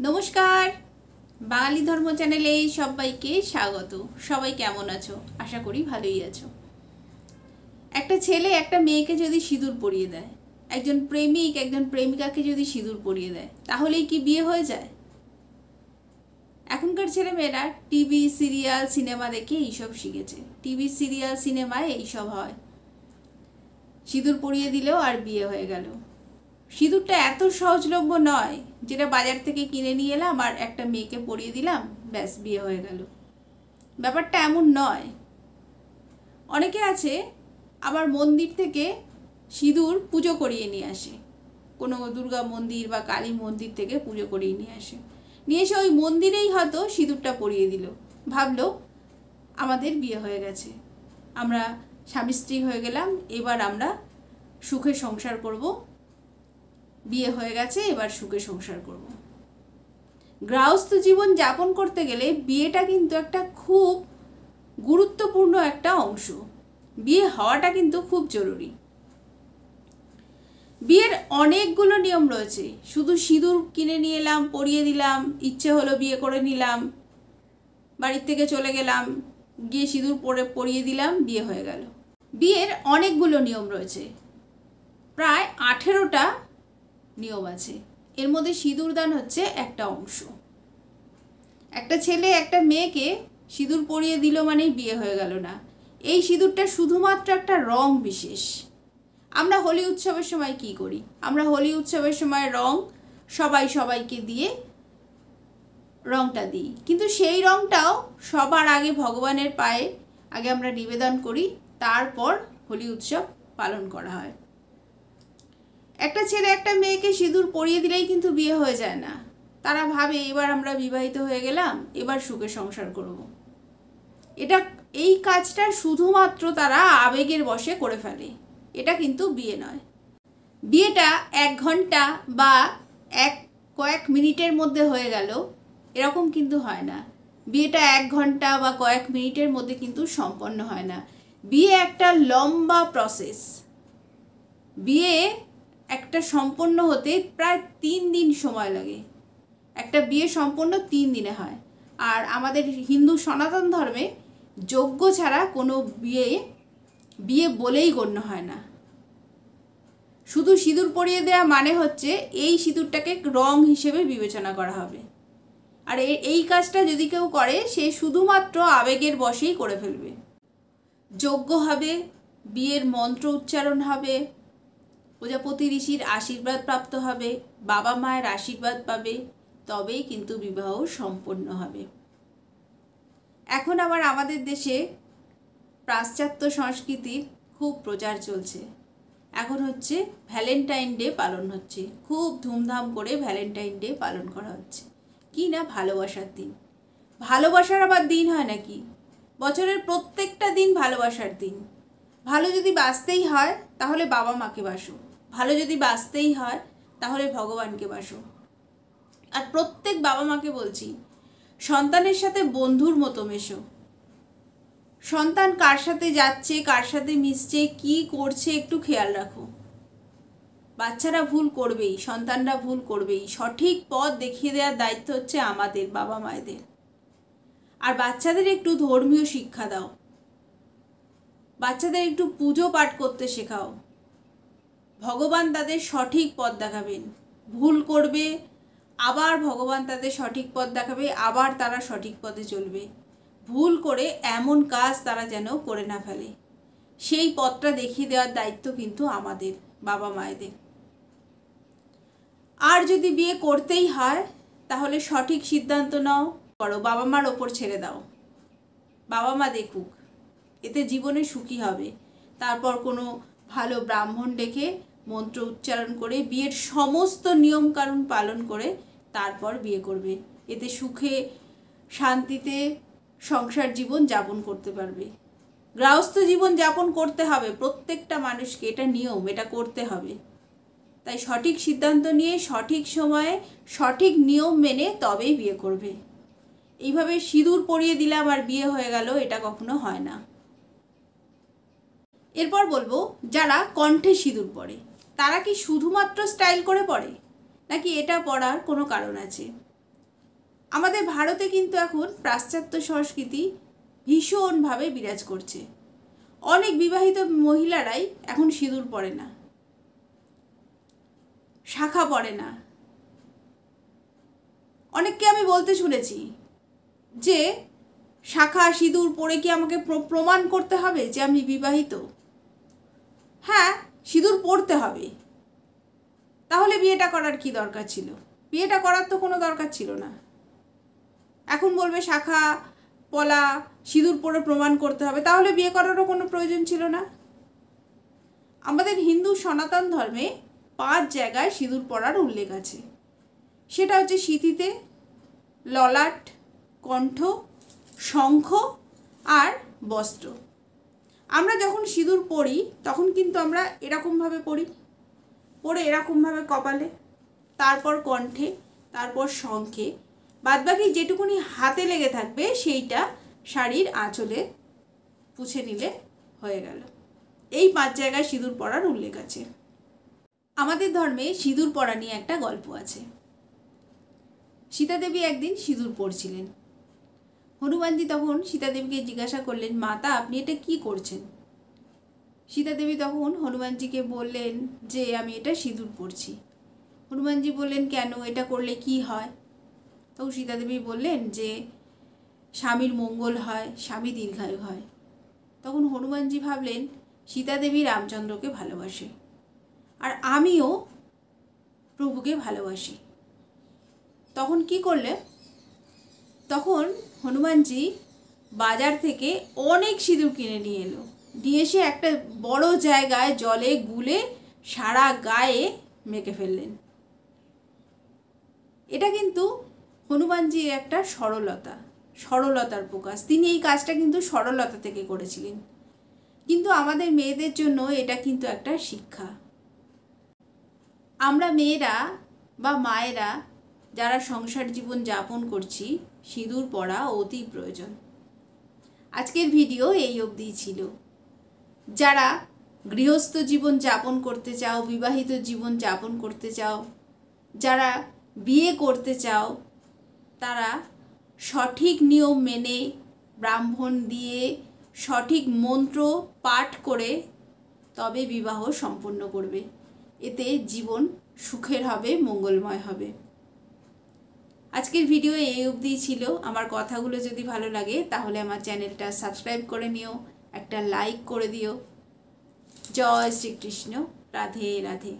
নমস্কার, বাঙালি ধর্ম চ্যানেলে সবাইকে স্বাগত। সবাই কেমন আছো? আশা করি ভালোই আছো। একটা ছেলে একটা মেয়েকে যদি সিঁদুর পরিয়ে দেয়, একজন প্রেমিক একজন প্রেমিকাকে যদি সিঁদুর পরিয়ে দেয়, তাহলেই কি বিয়ে হয়ে যায়? এখনকার ছেলেমেয়েরা টিভি সিরিয়াল সিনেমা দেখে এইসব শিখেছে। টিভি সিরিয়াল সিনেমায় এইসব হয়, সিঁদুর পরিয়ে দিলেও আর বিয়ে হয়ে গেল। সিঁদুরটা এত সহজলভ্য নয় যেটা বাজার থেকে কিনে নিয়ে এলাম আর একটা মেয়েকে পরিয়ে দিলাম, ব্যাস বিয়ে হয়ে গেল। ব্যাপারটা এমন নয়। অনেকে আছে আবার মন্দির থেকে সিঁদুর পুজো করিয়ে নিয়ে আসে, কোনো দুর্গা মন্দির বা কালী মন্দির থেকে পুজো করিয়ে নিয়ে এসে ওই মন্দিরেই হয়তো সিঁদুরটা পরিয়ে দিল, ভাবলো আমাদের বিয়ে হয়ে গেছে, আমরা স্বামী স্ত্রী হয়ে গেলাম, এবার আমরা সুখে সংসার করব, বিয়ে হয়ে গেছে, এবার সুখে সংসার করব। গৃহস্থ জীবন যাপন করতে গেলে বিয়েটা কিন্তু একটা খুব গুরুত্বপূর্ণ একটা অংশ। বিয়ে হওয়াটা কিন্তু খুব জরুরি। বিয়ের অনেকগুলো নিয়ম রয়েছে। শুধু সিঁদুর কিনে নিয়ে এলাম, পরিয়ে দিলাম, ইচ্ছে হলো বিয়ে করে নিলাম, বাড়ির থেকে চলে গেলাম, গিয়ে সিঁদুর পরিয়ে দিলাম, বিয়ে হয়ে গেল। বিয়ের অনেকগুলো নিয়ম রয়েছে, প্রায় 18টা নিয়ম আছে। এর মধ্যে সিঁদুর দান হচ্ছে একটা অংশ। একটা ছেলে একটা মেয়েকে সিঁদুর পরিয়ে দিল মানেই বিয়ে হয়ে গেল না। এই সিঁদুরটা শুধুমাত্র একটা রং বিশেষ। আমরা হোলি উৎসবের সময় কি করি? আমরা হোলি উৎসবের সময় রং সবাইকে দিয়ে রংটা দিই, কিন্তু সেই রংটাও সবার আগে ভগবানের পায়ে আগে আমরা নিবেদন করি, তারপর হোলি উৎসব পালন করা হয়। একটা ছেলে একটা মেয়েকে সিঁদুর পরিয়ে দিলেই কিন্তু বিয়ে হয়ে যায় না। তারা ভাবে এবার আমরা বিবাহিত হয়ে গেলাম, এবার সুখে সংসার করব। এই কাজটা শুধুমাত্র তারা আবেগের বশে করে ফেলে। এটা কিন্তু বিয়ে নয়। বিয়েটা 1 ঘন্টা বা কয়েক মিনিটের মধ্যে হয়ে গেল, এরকম কিন্তু হয় না। বিয়েটা 1 ঘন্টা বা কয়েক মিনিটের মধ্যে কিন্তু সম্পন্ন হয় না। বিয়ে একটা লম্বা প্রসেস। বিয়ে একটা সম্পন্ন হতে প্রায় 3 দিন সময় লাগে। একটা বিয়ে সম্পন্ন 3 দিনে হয়। আর আমাদের হিন্দু সনাতন ধর্মে যজ্ঞ ছাড়া কোনো বিয়ে বলেই গণ্য হয় না। শুধু সিঁদুর পরিয়ে দেওয়া মানে হচ্ছে এই সিঁদুরটাকে রং হিসেবে বিবেচনা করা হবে। আর এই কাজটা যদি কেউ করে, সে শুধুমাত্র আবেগের বশেই করে ফেলবে। যজ্ঞ হবে, বিয়ের মন্ত্র উচ্চারণ হবে, প্রজাপতি ঋষির আশীর্বাদ প্রাপ্ত হবে, বাবা মায়ের আশীর্বাদ পাবে, তবেই কিন্তু বিবাহ সম্পন্ন হবে। এখন আবার আমাদের দেশে পাশ্চাত্য সংস্কৃতির খুব প্রচার চলছে। এখন হচ্ছে ভ্যালেন্টাইন ডে পালন হচ্ছে, খুব ধুমধাম করে ভ্যালেন্টাইন ডে পালন করা হচ্ছে। কি না ভালোবাসার দিন। ভালোবাসার আবার দিন হয় নাকি? বছরের প্রত্যেকটা দিন ভালোবাসার দিন। ভালো যদি বাঁচতেই হয় তাহলে বাবা মাকে বাসো, ভালো যদি বাঁচতেই হয় তাহলে ভগবানকে বাসো। আর প্রত্যেক বাবা মাকে বলছি, সন্তানের সাথে বন্ধুর মতো মেশো। সন্তান কার সাথে যাচ্ছে, কার সাথে মিশছে, কি করছে, একটু খেয়াল রাখো। বাচ্চারা ভুল করবেই, সন্তানরা ভুল করবেই। সঠিক পথ দেখিয়ে দেওয়ার দায়িত্ব হচ্ছে আমাদের বাবা মায়েদের। আর বাচ্চাদের একটু ধর্মীয় শিক্ষা দাও, বাচ্চাদের একটু পুজো পাঠ করতে শেখাও। ভগবান তাদের সঠিক পথ দেখাবেন। ভুল করবে, আবার ভগবান তাদের সঠিক পথ দেখাবে, আবার তারা সঠিক পথে চলবে। ভুল করে এমন কাজ তারা যেন করে না ফেলে, সেই পথটা দেখিয়ে দেওয়ার দায়িত্ব কিন্তু আমাদের বাবা মায়েদের। আর যদি বিয়ে করতেই হয় তাহলে সঠিক সিদ্ধান্ত নাও, করো, বাবা মার ওপর ছেড়ে দাও। বাবা মা দেখুক, এতে জীবনে সুখী হবে। তারপর কোনো ভালো ব্রাহ্মণ ডেকে মন্ত্র উচ্চারণ করে বিয়ের সমস্ত নিয়মকানুন পালন করে তারপর বিয়ে করবে। এতে সুখে শান্তিতে সংসার জীবন যাপন করতে পারবে। গৃহস্থ জীবন যাপন করতে হবে প্রত্যেকটা মানুষকে, এটা নিয়ম, এটা করতে হবে। তাই সঠিক সিদ্ধান্ত নিয়ে সঠিক সময়ে সঠিক নিয়ম মেনে তবেই বিয়ে করবে। এইভাবে সিঁদুর পরিয়ে দিলাম আর বিয়ে হয়ে গেল, এটা কখনো হয় না। এরপর বলবো, যারা কণ্ঠে সিঁদুর পরে তারা কি শুধুমাত্র স্টাইল করে পরে, নাকি এটা পরার কোনো কারণ আছে? আমাদের ভারতে কিন্তু এখন পাশ্চাত্য সংস্কৃতি ভীষণভাবে বিরাজ করছে। অনেক বিবাহিত মহিলারাই এখন সিঁদুর পরে না, শাখা পরে না। অনেককে আমি বলতে শুনেছি যে শাখা সিঁদুর পরে কি আমাকে প্রমাণ করতে হবে যে আমি বিবাহিত? হ্যাঁ, সিঁদুর পরতে হবে, তাহলে বিয়েটা করার কি দরকার ছিল? বিয়েটা করার তো কোনো দরকার ছিল না। এখন বলবে শাখা পলা সিঁদুর পরে প্রমাণ করতে হবে, তাহলে বিয়ে করারও কোনো প্রয়োজন ছিল না। আমাদের হিন্দু সনাতন ধর্মে 5 জায়গায় সিঁদুর পরার উল্লেখ আছে। সেটা হচ্ছে সিঁথিতে, ললাট, কণ্ঠ, শঙ্খ আর বস্ত্র। আমরা যখন সিঁদুর পরি তখন কিন্তু আমরা এরকমভাবে পরি, পরে এরকমভাবে কপালে, তারপর কণ্ঠে, তারপর শঙ্খে, বাদবাকি যেটুকুনি হাতে লেগে থাকবে সেইটা শাড়ির আঁচলে পুছে নিলে হয়ে গেল। এই 5 জায়গায় সিঁদুর পরার উল্লেখ আছে। আমাদের ধর্মে সিঁদুর পরা নিয়ে একটা গল্প আছে। সীতা দেবী একদিন সিঁদুর পরছিলেন। হনুমানজি তখন সীতা দেবীকে জিজ্ঞাসা করলেন, মাতা আপনি এটা কি করছেন? সীতা দেবী তখন হনুমানজিকে বললেন যে আমি এটা সিঁদুর পরছি। হনুমানজি বললেন, কেন, এটা করলে কি হয়? তখন সীতা দেবী বললেন যে স্বামীর মঙ্গল হয়, স্বামী দীর্ঘায়ু হয়। তখন হনুমানজি ভাবলেন সীতা দেবী রামচন্দ্রকে ভালোবাসে, আর আমিও প্রভুকে ভালোবাসি। তখন কি করলে, তখন হনুমানজি বাজার থেকে অনেক সিঁদুর কিনে নিয়ে এলো, নিয়ে এসে একটা বড় জায়গায় জলে গুলে সারা গায়ে মেখে ফেললেন। এটা কিন্তু হনুমানজির একটা সরলতার প্রকাশ। তিনি এই কাজটা কিন্তু সরলতা থেকে করেছিলেন। কিন্তু আমাদের মেয়েদের জন্য এটা কিন্তু একটা শিক্ষা। আমরা মেয়েরা বা মায়েরা যারা সংসার জীবন যাপন করছি, সিঁদুর পরা অতি প্রয়োজন। আজকের ভিডিও এই অবধিই ছিল। যারা গৃহস্থ জীবন যাপন করতে চাও, বিবাহিত জীবন যাপন করতে চাও, যারা বিয়ে করতে চাও, তারা সঠিক নিয়ম মেনে, ব্রাহ্মণ দিয়ে, সঠিক মন্ত্র পাঠ করে তবে বিবাহ সম্পন্ন করবে। এতে জীবন সুখের হবে, মঙ্গলময় হবে। আজকের ভিডিও এই অবধিই ছিল। আমার কথাগুলো যদি ভালো লাগে তাহলে আমার চ্যানেলটা সাবস্ক্রাইব করে নিও, একটা লাইক করে দিও। জয় শ্রীকৃষ্ণ। রাধে রাধে।